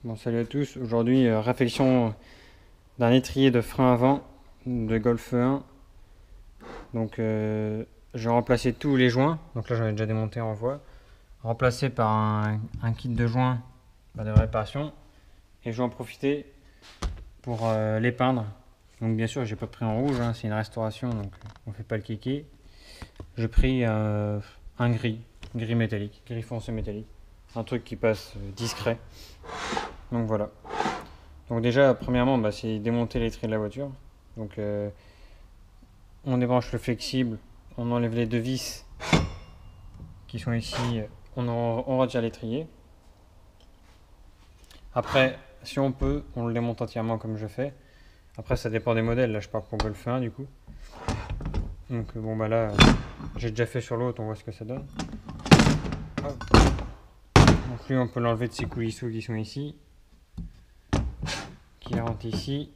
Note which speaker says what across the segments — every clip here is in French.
Speaker 1: Bon, salut à tous. Aujourd'hui, réflexion d'un étrier de frein avant de Golf 1. Donc, j'ai remplacé tous les joints. Donc là, j'en ai déjà démonté en voie. Remplacé par un kit de joints de réparation. Et je vais en profiter pour les peindre. Donc, bien sûr, j'ai pas pris en rouge. Hein, c'est une restauration, donc on fait pas le kéké. J'ai pris un gris métallique, gris foncé métallique. Un truc qui passe discret. Donc voilà. Donc déjà, premièrement, c'est démonter l'étrier de la voiture. Donc on débranche le flexible, on enlève les deux vis qui sont ici, on retire l'étrier. Après, si on peut, on le démonte entièrement comme je fais. Après, ça dépend des modèles. Là, je pars pour Golf 1 du coup. Donc bon, là, j'ai déjà fait sur l'autre, on voit ce que ça donne. Hop. Donc lui, on peut l'enlever de ces coulisseaux qui sont ici, qui rentrent ici.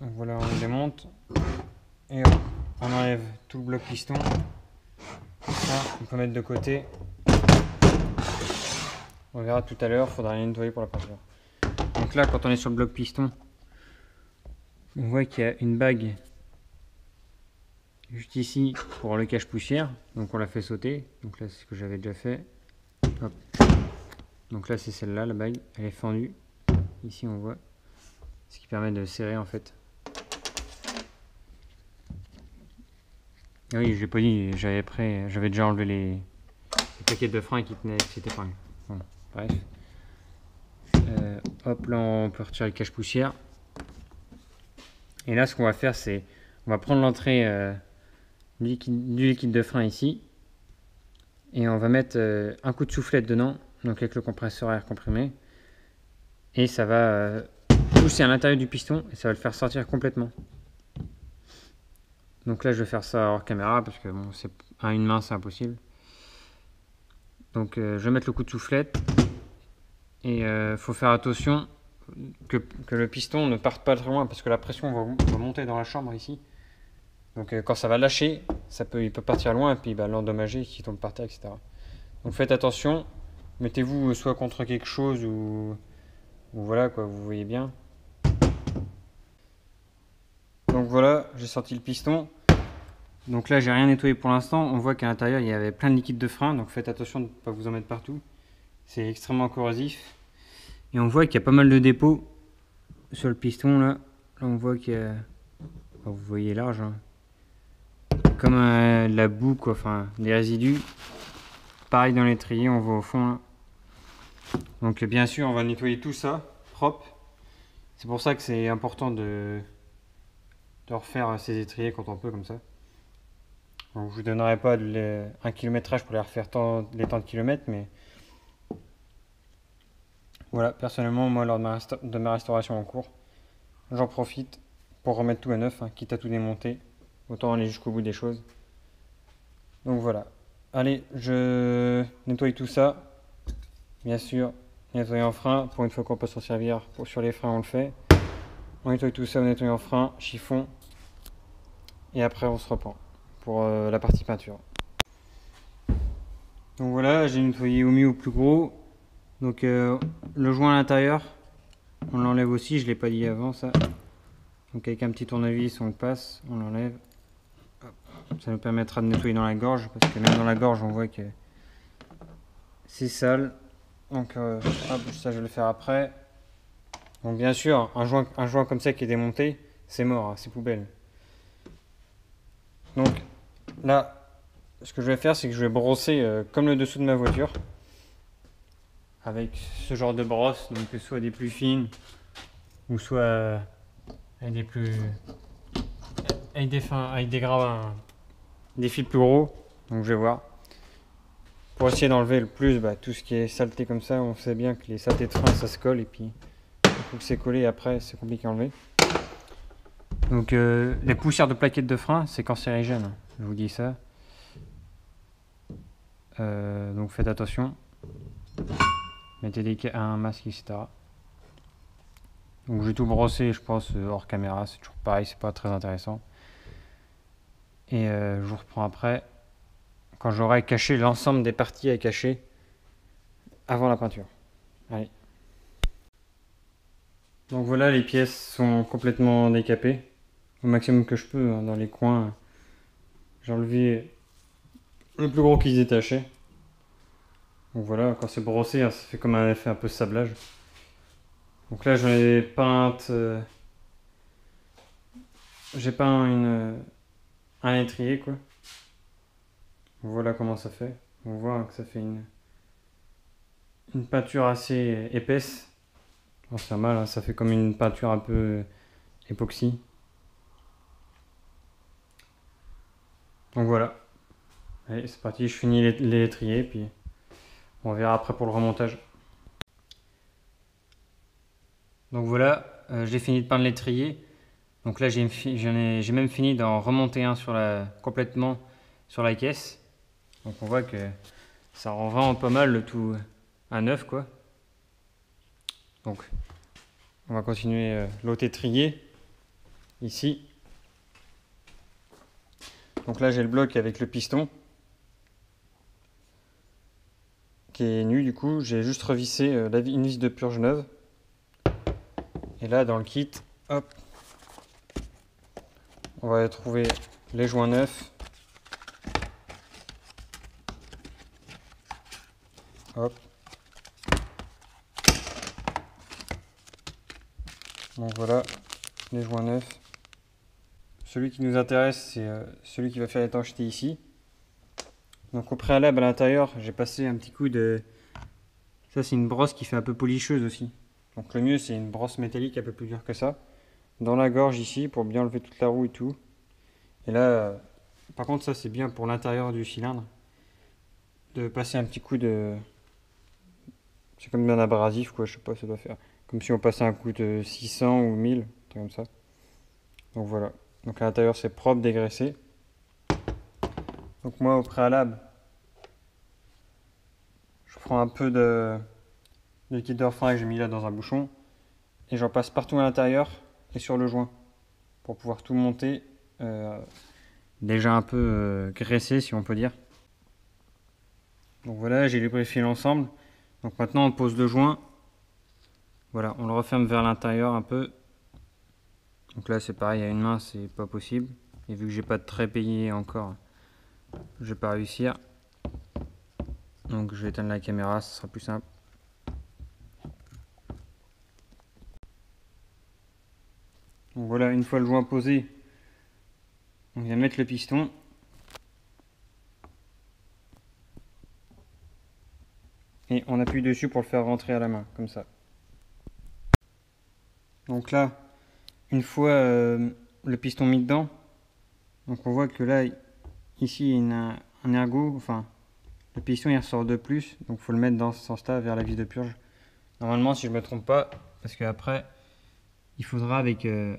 Speaker 1: Donc voilà, on le démonte. Et on enlève tout le bloc piston. Ça, on peut mettre de côté. On verra tout à l'heure, il faudra les nettoyer pour la peinture. Donc là, quand on est sur le bloc piston, on voit qu'il y a une bague juste ici pour le cache-poussière. Donc on l'a fait sauter. Donc là, c'est ce que j'avais déjà fait. Hop. Donc là, c'est celle-là, la bague. Elle est fendue. Ici, on voit. Ce qui permet de serrer en fait. Ah oui, j'ai pas dit, j'avais déjà enlevé les plaquettes de frein qui tenaient cette épingle. Bon, bref. Hop, là on peut retirer le cache-poussière. Et là, ce qu'on va faire, c'est on va prendre l'entrée du liquide de frein ici. Et on va mettre un coup de soufflette dedans, donc avec le compresseur à air comprimé. Et ça va pousser à l'intérieur du piston et ça va le faire sortir complètement. Donc là, je vais faire ça hors caméra parce que bon, à une main, c'est impossible. Donc je vais mettre le coup de soufflette. Et faut faire attention que le piston ne parte pas très loin parce que la pression va monter dans la chambre ici. Donc quand ça va lâcher, il peut partir loin et puis l'endommager s'il tombe par terre, etc. Donc faites attention, mettez-vous soit contre quelque chose ou voilà quoi, vous voyez bien. Donc voilà, j'ai sorti le piston. Donc là j'ai rien nettoyé pour l'instant, on voit qu'à l'intérieur il y avait plein de liquide de frein, donc faites attention de ne pas vous en mettre partout. C'est extrêmement corrosif. Et on voit qu'il y a pas mal de dépôts sur le piston là. Là on voit qu'il y a... Enfin, vous voyez large. Hein. Comme la boue quoi, enfin des résidus. Pareil dans l'étrier, on voit au fond là. Donc bien sûr on va nettoyer tout ça propre. C'est pour ça que c'est important de refaire ces étriers quand on peut comme ça. Donc, je vous donnerai pas un kilométrage pour les refaire les temps de kilomètres, mais voilà, personnellement, moi, lors de ma restauration en cours, j'en profite pour remettre tout à neuf, hein, quitte à tout démonter. Autant aller jusqu'au bout des choses. Donc voilà. Allez, je nettoie tout ça. Bien sûr, nettoyer en frein. Pour une fois qu'on peut s'en servir sur les freins, on le fait. On nettoie tout ça, on nettoie en frein, chiffon. Et après, on se reprend pour la partie peinture. Donc voilà, j'ai nettoyé au mieux au plus gros. Donc le joint à l'intérieur, on l'enlève aussi, je ne l'ai pas dit avant ça. Donc avec un petit tournevis, on le passe, on l'enlève. Ça nous permettra de nettoyer dans la gorge, parce que même dans la gorge, on voit que c'est sale. Donc hop, ça je vais le faire après. Donc bien sûr, un joint comme ça qui est démonté, c'est mort, hein, c'est poubelle. Donc là, ce que je vais faire, c'est que je vais brosser comme le dessous de ma voiture. Avec ce genre de brosse, donc soit des plus fines, ou soit avec des plus... avec des gravats, des fils plus gros. Donc je vais voir. Pour essayer d'enlever le plus tout ce qui est saleté comme ça, on sait bien que les saletés de frein ça se colle et puis il faut que c'est collé après c'est compliqué à enlever. Donc les poussières de plaquettes de frein c'est cancérigène, je vous dis ça. Donc faites attention. Mettez un masque etc. Donc je vais tout brosser je pense hors caméra, c'est toujours pareil, c'est pas très intéressant. Et je vous reprends après. Quand j'aurai caché l'ensemble des parties à cacher avant la peinture. Allez. Donc voilà, les pièces sont complètement décapées, au maximum que je peux, hein, dans les coins. J'ai enlevé le plus gros qui se détachait. Donc voilà, quand c'est brossé, hein, ça fait comme un effet un peu sablage. Donc là, j'en ai peinte, j'ai peint un étrier, quoi. Voilà comment ça fait. On voit que ça fait une peinture assez épaisse. Oh, c'est mal, hein, ça fait comme une peinture un peu époxy. Donc voilà. Allez, c'est parti, je finis l'étrier, puis on verra après pour le remontage. Donc voilà, j'ai fini de peindre l'étrier. Donc là, j'ai même fini d'en remonter un complètement sur la caisse. Donc on voit que ça rend vraiment pas mal le tout à neuf, quoi. Donc on va continuer l'autre étrier ici. Donc là, j'ai le bloc avec le piston qui est nu, du coup. J'ai juste revissé une vis de purge neuve. Et là, dans le kit, hop, on va trouver les joints neufs. Hop. Donc voilà, les joints neufs. Celui qui nous intéresse, c'est celui qui va faire l'étanchéité ici. Donc au préalable, à l'intérieur, j'ai passé un petit coup de... Ça, c'est une brosse qui fait un peu policheuse aussi. Donc le mieux, c'est une brosse métallique un peu plus dure que ça. Dans la gorge ici, pour bien enlever toute la roue et tout. Et là, par contre, ça, c'est bien pour l'intérieur du cylindre. De passer un petit coup de... C'est comme un abrasif, quoi, je sais pas, ça doit faire. Comme si on passait un coup de 600 ou 1000, un truc comme ça. Donc voilà. Donc à l'intérieur, c'est propre, dégraissé. Donc moi, au préalable, je prends un peu de liquide de refroidi que j'ai mis là dans un bouchon. Et j'en passe partout à l'intérieur et sur le joint. Pour pouvoir tout monter. Déjà un peu graissé, si on peut dire. Donc voilà, j'ai lubrifié l'ensemble. Donc maintenant, on pose le joint. Voilà, on le referme vers l'intérieur un peu. Donc là, c'est pareil, à une main, c'est pas possible. Et vu que j'ai pas de trait payé encore, je vais pas réussir. Donc je vais éteindre la caméra, ce sera plus simple. Donc voilà, une fois le joint posé, on vient mettre le piston. Et on appuie dessus pour le faire rentrer à la main, comme ça. Donc là, une fois le piston mis dedans, donc on voit que là, ici, il y a un ergot, enfin, le piston il ressort de plus, donc il faut le mettre dans ce sens-là, vers la vis de purge. Normalement, si je ne me trompe pas, parce qu'après, il faudra avec une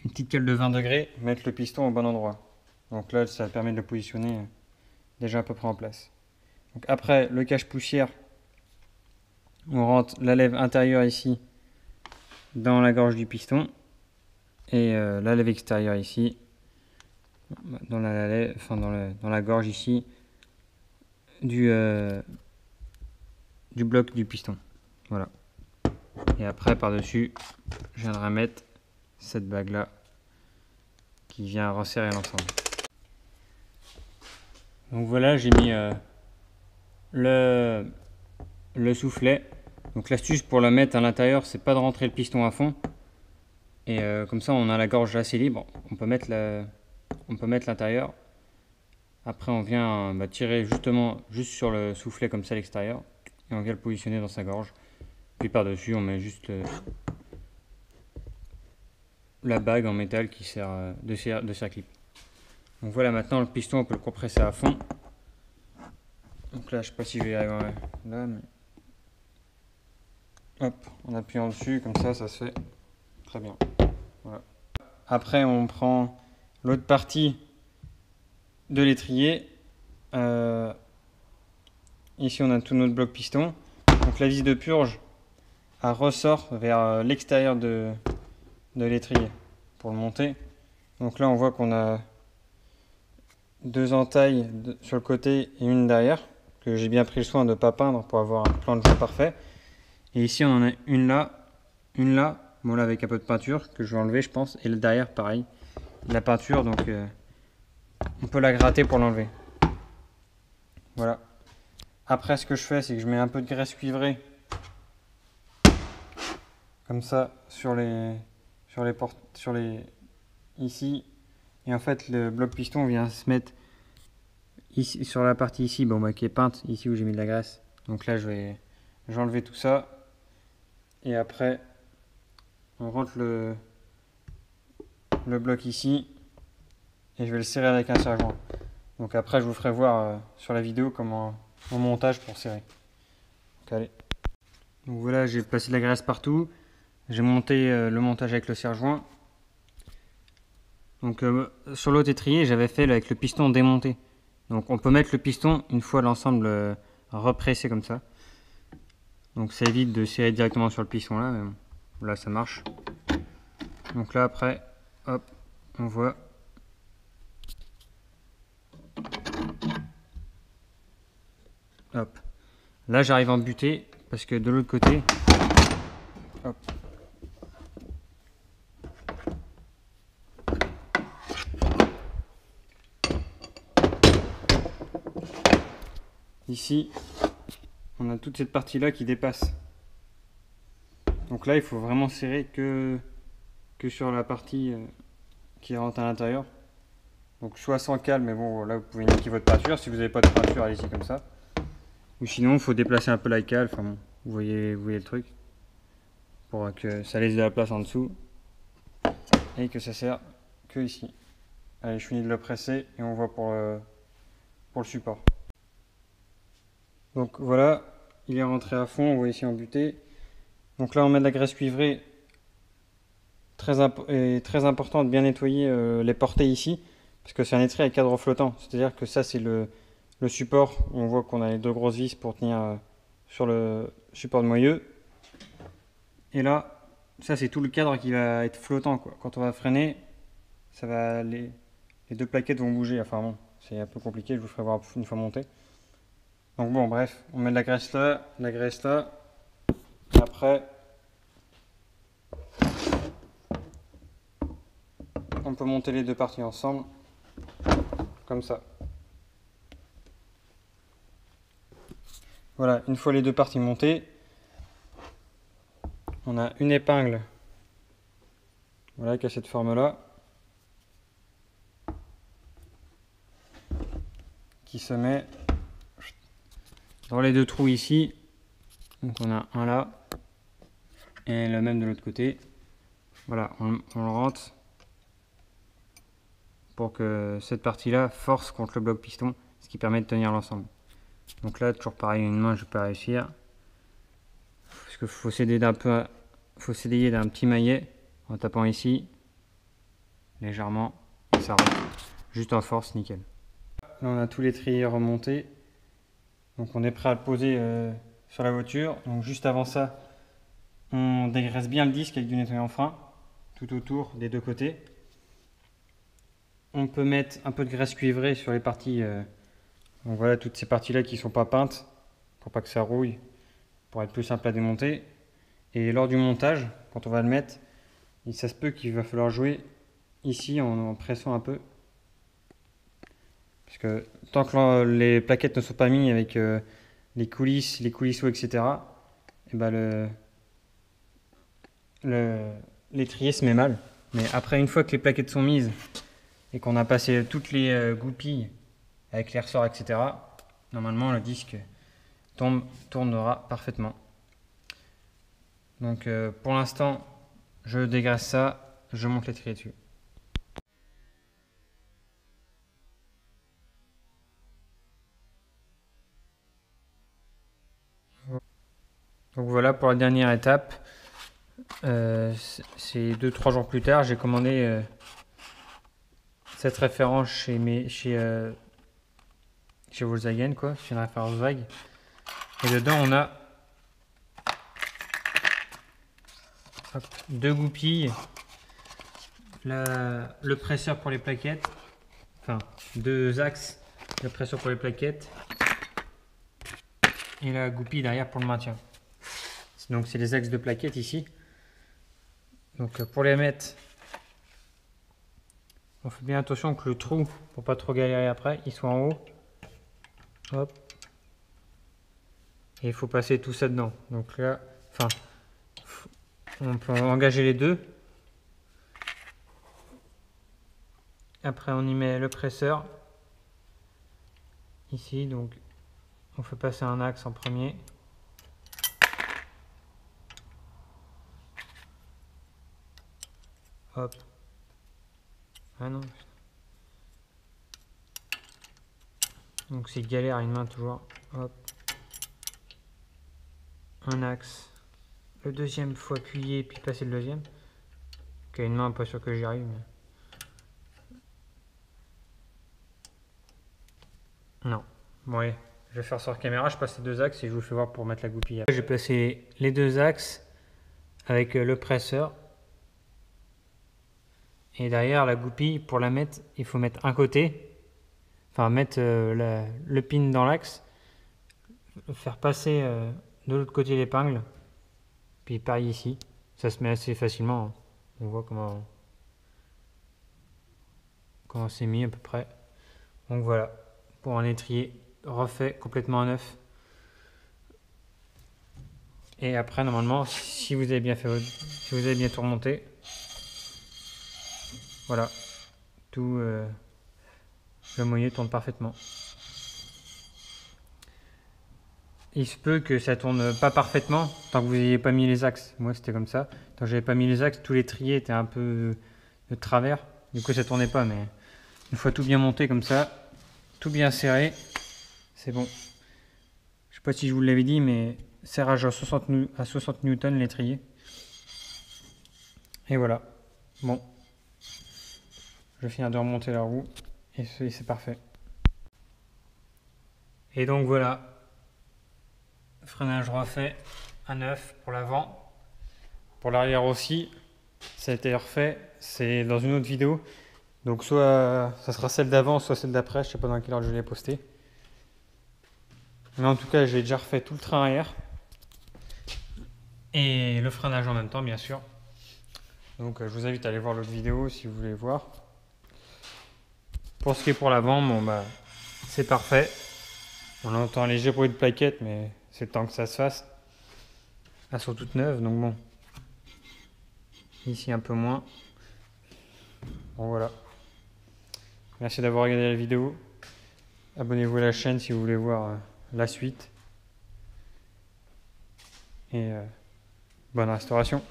Speaker 1: petite cale de 20 degrés mettre le piston au bon endroit. Donc là, ça permet de le positionner déjà à peu près en place. Donc après, le cache-poussière, on rentre la lèvre intérieure ici dans la gorge du piston et la lèvre extérieure ici dans la gorge ici du bloc du piston. Voilà. Et après, par-dessus, je viendrai mettre cette bague là qui vient resserrer l'ensemble. Donc voilà, j'ai mis le soufflet. Donc l'astuce pour la mettre à l'intérieur, c'est pas de rentrer le piston à fond. Et comme ça, on a la gorge assez libre. On peut mettre l'intérieur. Après, on vient tirer justement juste sur le soufflet comme ça à l'extérieur. Et on vient le positionner dans sa gorge. Puis par-dessus, on met juste la bague en métal qui sert de serre-clip. Donc voilà, maintenant le piston, on peut le compresser à fond. Donc là, je sais pas si je vais y arriver là, mais... Hop, en appuyant dessus, comme ça se fait très bien. Voilà. Après, on prend l'autre partie de l'étrier. Ici, on a tout notre bloc piston. Donc la vis de purge, elle ressort vers l'extérieur de l'étrier pour le monter. Donc là, on voit qu'on a deux entailles sur le côté et une derrière, que j'ai bien pris le soin de ne pas peindre pour avoir un plan de joint parfait. Et ici, on en a une là bon là avec un peu de peinture que je vais enlever je pense, et là derrière pareil, la peinture, donc on peut la gratter pour l'enlever. Voilà. Après ce que je fais, c'est que je mets un peu de graisse cuivrée, comme ça, sur les portes, ici, et en fait le bloc piston vient se mettre ici, sur la partie ici, bon, bah, qui est peinte, ici où j'ai mis de la graisse. Donc là, je vais enlever tout ça. Et après, on rentre le bloc ici. Et je vais le serrer avec un serre-joint. Donc après, je vous ferai voir sur la vidéo comment mon montage pour serrer. Donc, allez. Donc voilà, j'ai placé de la graisse partout. J'ai monté le montage avec le serre-joint. Donc sur l'autre étrier, j'avais fait avec le piston démonté. Donc on peut mettre le piston une fois l'ensemble repressé comme ça. Donc ça évite de serrer directement sur le piston là, mais bon, là ça marche. Donc là après, hop, on voit. Hop. Là j'arrive à en buter parce que de l'autre côté, hop. Ici, on a toute cette partie là qui dépasse. Donc là il faut vraiment serrer que sur la partie qui rentre à l'intérieur. Donc soit sans cale, mais bon là vous pouvez niquer votre peinture. Si vous n'avez pas de peinture, allez-y comme ça. Ou sinon il faut déplacer un peu la cale, enfin bon, vous voyez le truc. Pour que ça laisse de la place en dessous. Et que ça sert que ici. Allez, je finis de le presser et on voit pour le support. Donc voilà, il est rentré à fond, on voit ici en butée. Donc là on met de la graisse cuivrée. Très important de bien nettoyer les portées ici. Parce que c'est un étrier à cadre flottant. C'est-à-dire que ça c'est le support. On voit qu'on a les deux grosses vis pour tenir sur le support de moyeu. Et là, ça c'est tout le cadre qui va être flottant, quoi. Quand on va freiner, ça va, les deux plaquettes vont bouger. Enfin bon, c'est un peu compliqué, je vous ferai voir une fois monté. Donc bon, bref, on met de la graisse là, de la graisse là. Et après, on peut monter les deux parties ensemble, comme ça. Voilà, une fois les deux parties montées, on a une épingle, voilà, qui a cette forme-là, qui se met dans les deux trous ici. Donc on a un là, et le même de l'autre côté. Voilà, on le rentre pour que cette partie-là force contre le bloc piston, ce qui permet de tenir l'ensemble. Donc là, toujours pareil, une main, je ne vais pas réussir. Parce qu'il faut s'aider d'un petit maillet en tapant ici, légèrement, et ça rentre. Juste en force, nickel. Là, on a tous les triers remontés. Donc on est prêt à le poser sur la voiture. Donc juste avant ça, on dégraisse bien le disque avec du nettoyant frein, tout autour des deux côtés. On peut mettre un peu de graisse cuivrée sur les parties, donc voilà, toutes ces parties-là qui ne sont pas peintes, pour pas que ça rouille, pour être plus simple à démonter. Et lors du montage, quand on va le mettre, ça se peut qu'il va falloir jouer ici en pressant un peu. Parce que tant que les plaquettes ne sont pas mises avec les coulisses, les coulisseaux, etc., et ben l'étrier se met mal. Mais après, une fois que les plaquettes sont mises et qu'on a passé toutes les goupilles avec les ressorts, etc., normalement le disque tournera parfaitement. Donc pour l'instant, je dégraisse ça, je monte l'étrier dessus. Donc voilà pour la dernière étape. C'est 2-3 jours plus tard, j'ai commandé cette référence chez Volkswagen, quoi. C'est une référence Volkswagen. Et dedans on a deux goupilles, le presseur pour les plaquettes, enfin deux axes, le presseur pour les plaquettes et la goupille derrière pour le maintien. Donc c'est les axes de plaquettes ici. Donc pour les mettre, on fait bien attention que le trou, pour pas trop galérer après, il soit en haut. Hop. Et il faut passer tout ça dedans. Donc là, enfin, on peut engager les deux. Après on y met le presseur. Ici, donc on fait passer un axe en premier. Hop. Ah non. Donc c'est galère à une main toujours. Hop. Un axe. Le deuxième, faut appuyer puis passer le deuxième. Ok, une main, pas sûr que j'y arrive. Mais... non. Bon, allez. Je vais faire sur caméra, je passe les deux axes et je vous fais voir pour mettre la goupille. J'ai placé les deux axes avec le presseur. Et derrière la goupille, pour la mettre, il faut mettre un côté. Enfin, mettre le pin dans l'axe. Faire passer de l'autre côté l'épingle. Puis pareil ici. Ça se met assez facilement. On voit comment c'est mis à peu près. Donc voilà. Pour un étrier refait complètement neuf. Et après, normalement, si vous avez bien fait, si vous avez bien tout remonté, voilà, tout le moyen tourne parfaitement. Il se peut que ça tourne pas parfaitement tant que vous n'ayez pas mis les axes. Moi, c'était comme ça. Tant que j'avais pas mis les axes, tous les triers étaient un peu de travers. Du coup, ça tournait pas. Mais une fois tout bien monté comme ça, tout bien serré, c'est bon. Je sais pas si je vous l'avais dit, mais serrage à 60 newtons l'étrier. Et voilà. Bon. Je vais finir de remonter la roue et c'est parfait. Et donc voilà. Freinage refait à neuf pour l'avant. Pour l'arrière aussi, ça a été refait. C'est dans une autre vidéo. Donc soit ça sera celle d'avant, soit celle d'après. Je sais pas dans quelle heure je l'ai posté. Mais en tout cas, j'ai déjà refait tout le train arrière. Et le freinage en même temps, bien sûr. Donc je vous invite à aller voir l'autre vidéo si vous voulez voir. Pour ce qui est pour l'avant, bon bah c'est parfait. On entend un léger bruit de plaquettes, mais c'est le temps que ça se fasse. Elles sont toutes neuves, donc bon. Ici un peu moins. Bon voilà. Merci d'avoir regardé la vidéo. Abonnez-vous à la chaîne si vous voulez voir la suite. Et bonne restauration.